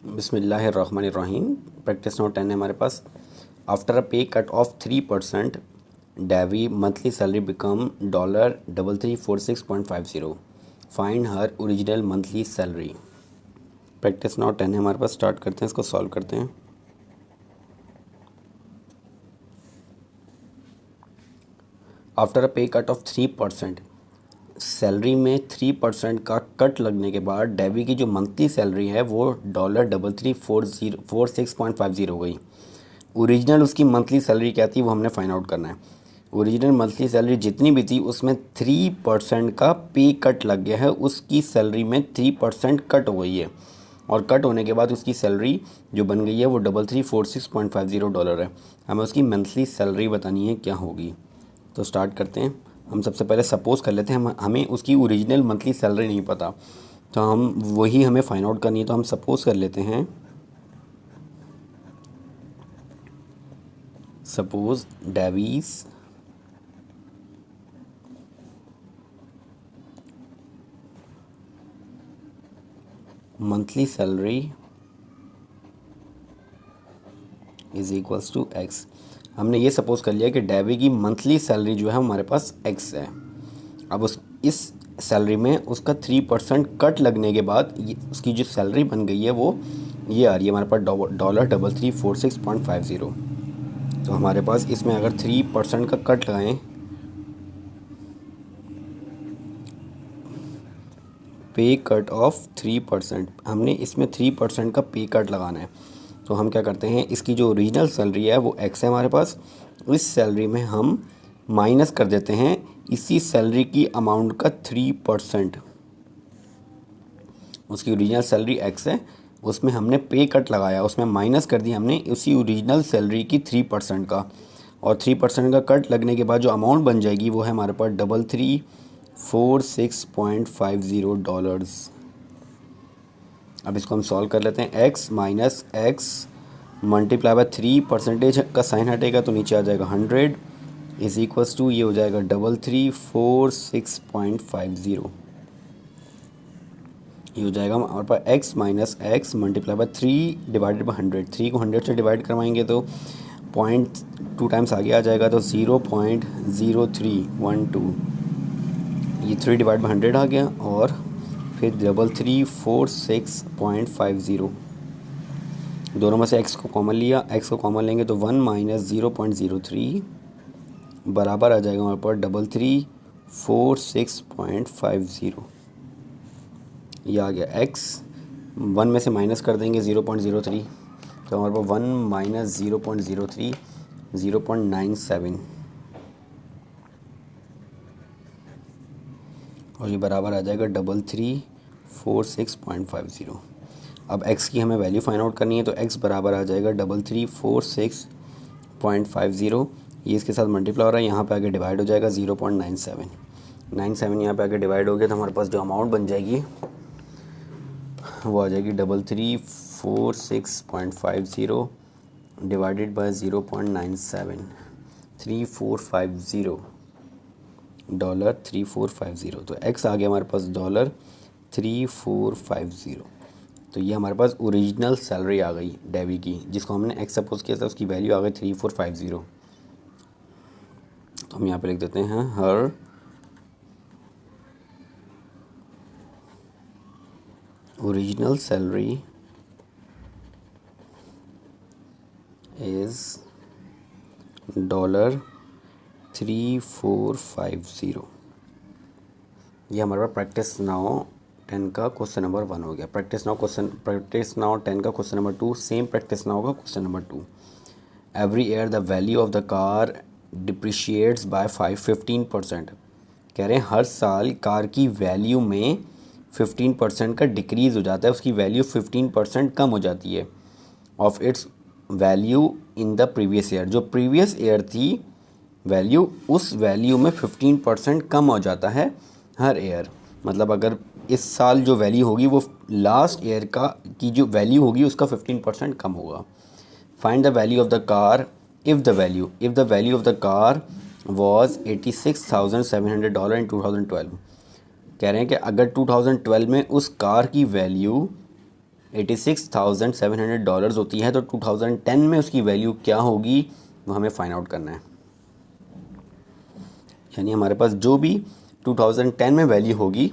बिस्मिल्लाहिर्रहमानिर्रहीम। Practice note 10 है हमारे पास। After a pay cut off 3%, Davy monthly salary become $3346.50। Find her original monthly salary. Practice note 10 है हमारे पास। Start करते हैं, इसको सॉल्व करते हैं। After a pay cut off 3%, salary में 3% का कट लगने के बाद डेवी की जो मंथली सैलरी है वो $3346.50 हो गई। ओरिजिनल उसकी मंथली सैलरी क्या थी वो हमने फाइंड आउट करना है। ओरिजिनल मंथली सैलरी जितनी भी थी उसमें 3% का पे कट लग गया है, उसकी सैलरी में 3% कट हो गई है और कट होने के बाद उसकी सैलरी जो बन गई है वो $3346.50 है। हमें उसकी मंथली सैलरी बतानी है क्या होगी। तो स्टार्ट करते हैं। हम सबसे पहले सपोज़ कर लेते हैं हमें उसकी ओरिजिनल मंथली सैलरी नहीं पता, तो हम वही हमें फाइंड आउट करनी है। तो हम सपोज़ कर लेते हैं, suppose Davies monthly salary is equals to x. हमने ये सपोज़ कर लिया कि डेवी की मंथली सैलरी जो है हमारे पास एक्स है। अब इस सैलरी में उसका 3% कट लगने के बाद उसकी जो सैलरी बन गई है वो ये आ रही है हमारे पास $3346.50। तो हमारे पास इसमें अगर 3% का कट लगाएं, पे कट ऑफ 3%, हमने इसमें 3% का पे कट लगाना है। तो हम क्या करते हैं, इसकी जो ओरिजिनल सैलरी है वो एक्स है हमारे पास। इस सैलरी में हम माइनस कर देते हैं इसी सैलरी की अमाउंट का 3%। उसकी ओरिजिनल सैलरी एक्स है, उसमें हमने पे कट लगाया, उसमें माइनस कर दिया हमने उसी ओरिजिनल सैलरी की 3% का, और 3% का कट लगने के बाद जो अमाउंट बन जाएगी वो है हमारे पास $3346.50। अब इसको हम सॉल्व कर लेते हैं। x minus x multiply by 3% का साइन हटेगा तो नीचे आ जाएगा 100 इज इक्वल्स टू ये हो जाएगा 3346.50। ये हो जाएगा हमारे पास x minus x multiply by 3 divided by 100। 3 को 100 से डिवाइड करवाएंगे तो 0.2 टाइम्स आगे आ जाएगा तो 0.0312। ये 3 डिवाइड बाई 100 आ गया और फिर 3346.50। दोनों में से x को कॉमन लिया, x को कॉमन लेंगे तो 1 माइनस 0.03 बराबर आ जाएगा हमारे पास 3346.50। ये आ गया x, 1 में से माइनस कर देंगे 0.03 तो हमारे पास 1 माइनस 0.03 0.97 और ये बराबर आ जाएगा 3346.50। अब x की हमें वैल्यू फाइंड आउट करनी है तो x बराबर आ जाएगा 3346.50। ये इसके साथ मल्टीप्लाई हो रहा है, यहाँ पे आगे डिवाइड हो जाएगा 0.97 यहाँ पे आगे डिवाइड हो गया तो हमारे पास जो अमाउंट बन जाएगी वो आ जाएगी 3346.50 डिवाइडेड बाय 0.97 $3450 तो x आ गया हमारे पास $3450। तो ये हमारे पास ओरिजिनल सैलरी आ गई डेवी की, जिसको हमने x सपोज किया था उसकी वैल्यू आ गई 3450। तो हम यहाँ पे लिख देते हैं हर ओरिजिनल सैलरी इज़ $3450। ये हमारे पास प्रैक्टिस नाउ 10 का क्वेश्चन नंबर 1 हो गया। प्रैक्टिस नाउ 10 का question number 2, same practice now का question number 2। Every year the value of the car depreciates by 15%। कह रहे हैं हर साल कार की वैल्यू में 15% का डिक्रीज़ हो जाता है, उसकी वैल्यू 15% कम हो जाती है of its value in the previous year. जो प्रीवियस ईयर थी वैल्यू, उस वैल्यू में 15% कम हो जाता है हर ईयर। मतलब अगर इस साल जो वैल्यू होगी वो लास्ट ईयर का की जो वैल्यू होगी उसका 15% कम होगा। Find the value of the car if the value of the car was $86,700 इन 2012। कह रहे हैं कि अगर 2012 में उस कार की वैल्यू $86,700 होती है, तो 2010 में उसकी वैल्यू क्या होगी वो हमें फाइंड आउट करना है। यानी हमारे पास जो भी 2010 में वैल्यू होगी,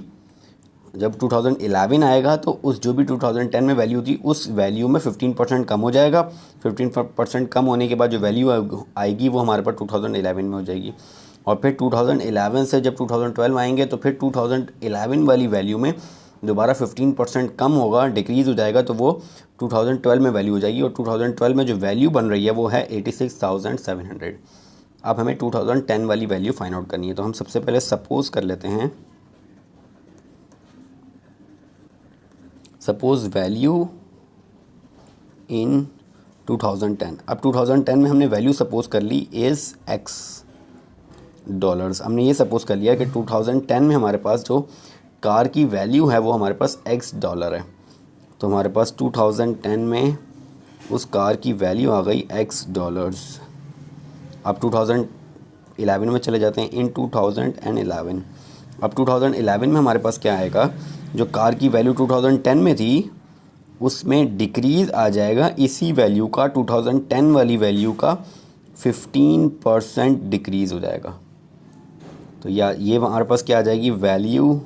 जब 2011 आएगा तो उस जो भी 2010 में वैल्यू थी उस वैल्यू में 15% कम हो जाएगा। 15% कम होने के बाद जो वैल्यू आएगी वो हमारे पास 2011 में हो जाएगी। और फिर 2011 से जब 2012 आएंगे तो फिर 2011 वाली वैल्यू में दोबारा 15% कम होगा, डिक्रीज़ हो जाएगा, तो वो 2012 में वैल्यू हो जाएगी। और 2012 में जो वैल्यू बन रही है वो है 86,700। अब हमें 2010 वाली वैल्यू फाइंड आउट करनी है। तो हम सबसे पहले सपोज़ कर लेते हैं, सपोज़ वैल्यू इन 2010। अब 2010 में हमने वैल्यू सपोज़ कर ली इज़ x डॉलर्स। हमने ये सपोज़ कर लिया कि 2010 में हमारे पास जो कार की वैल्यू है वो हमारे पास x डॉलर है। तो हमारे पास 2010 में उस कार की वैल्यू आ गई x डॉलर्स। अब 2011 में चले जाते हैं, इन 2011। अब 2011 में हमारे पास क्या आएगा, जो कार की वैल्यू 2010 में थी उसमें डिक्रीज़ आ जाएगा इसी वैल्यू का, 2010 वाली वैल्यू का 15% डिक्रीज़ हो जाएगा। तो ये हमारे पास क्या आ जाएगी, वैल्यू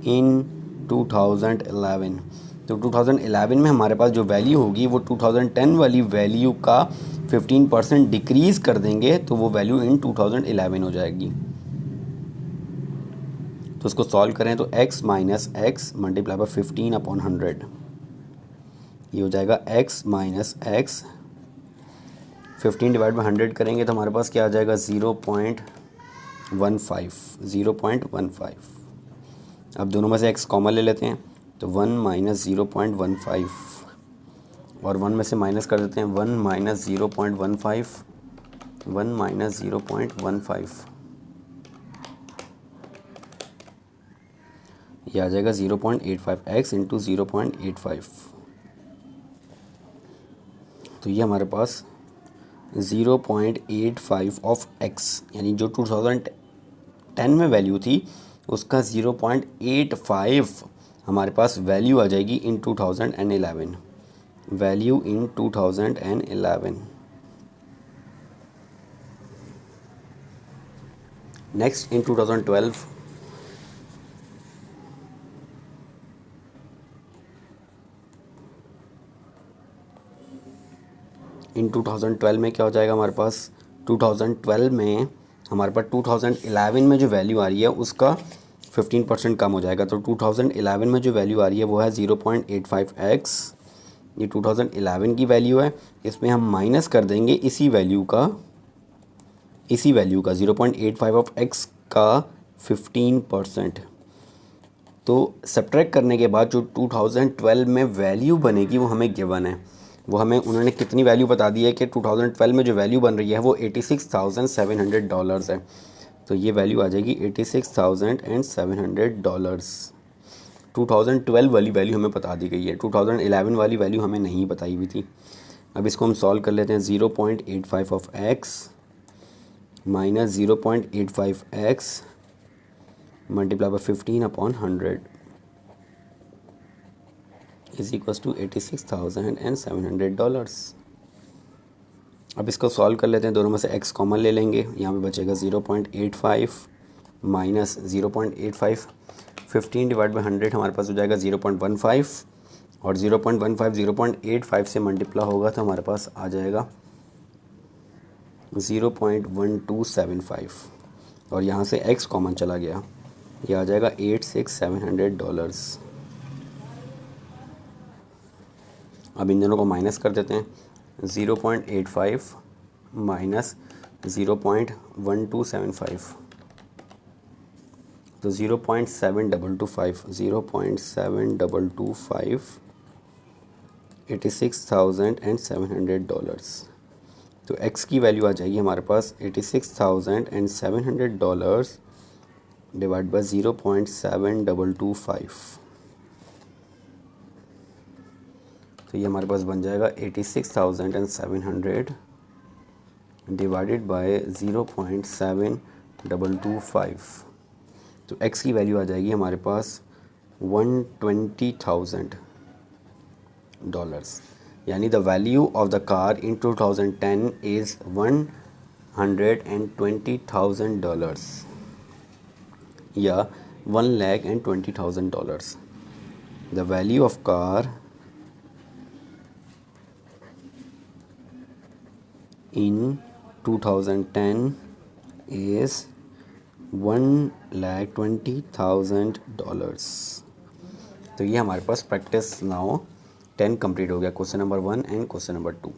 इन 2011। तो 2011 में हमारे पास जो वैल्यू होगी वो 2010 वाली वैल्यू का 15% डिक्रीज़ कर देंगे, तो वो वैल्यू इन 2011 हो जाएगी। तो उसको सॉल्व करें तो x minus x multiply by 15/100, ये हो जाएगा x minus x. 15 divide by 100 करेंगे तो हमारे पास क्या आ जाएगा, 0.15। अब दोनों में से x कॉमन ले लेते हैं, तो 1 माइनस 0.15 और 1 में से माइनस कर देते हैं, 1 माइनस 0.15, 1 माइनस 0.15, ये आ जाएगा 0.85 x इंटू 0.85। तो ये हमारे पास 0.85 ऑफ x, यानी जो 2010 में वैल्यू थी उसका 0.85 हमारे पास वैल्यू आ जाएगी इन 2011, वैल्यू इन 2011। नेक्स्ट इन 2012, इन 2012 में क्या हो जाएगा हमारे पास, 2012 में हमारे पास 2011 में जो वैल्यू आ रही है उसका 15% कम हो जाएगा। तो 2011 में जो वैल्यू आ रही है वो है 0.85x, ये 2011 की वैल्यू है। इसमें हम माइनस कर देंगे इसी वैल्यू का 0.85 ऑफ x का 15%। तो सब्ट्रैक्ट करने के बाद जो 2012 में वैल्यू बनेगी वो हमें गिवन है, वो हमें उन्होंने कितनी वैल्यू बता दी है कि 2012 में जो वैल्यू बन रही है वो $86,700 है। तो ये वैल्यू आ जाएगी $86,700। 2012 वाली वैल्यू हमें बता दी गई है, 2011 वाली वैल्यू हमें नहीं बताई हुई थी। अब इसको हम सॉल्व कर लेते हैं, 0.85 of x minus 0.85x multiply by 15/100 is equals to $86,700। अब इसको सॉल्व कर लेते हैं, दोनों में से x कॉमन ले लेंगे, यहाँ पे बचेगा 0.85 माइनस 0.85, 15 डिवाइड बाई 100 हमारे पास हो जाएगा 0.15 और 0.15 0.85 से मल्टीप्लाई होगा तो हमारे पास आ जाएगा 0.1275 और यहाँ से x कॉमन चला गया, ये आ जाएगा $86,700। अब इन दोनों को माइनस कर देते हैं, 0.85 माइनस 0.1275 तो 0.7225 $86,700। तो x की वैल्यू आ जाएगी हमारे पास $86,700 डिवाइड बाय 0.7225। तो ये हमारे पास बन जाएगा 86,700 डिवाइडेड बाय 0.7225। तो x की वैल्यू आ जाएगी हमारे पास 120,000। डॉलर्स, यानी the value of the car in 2010 is $120,000 या $1,20,000. The value of car in 2010 is $1,20,000. तो ये हमारे पास प्रैक्टिस नाउ 10 कंप्लीट हो गया, question number 1 and question number 2.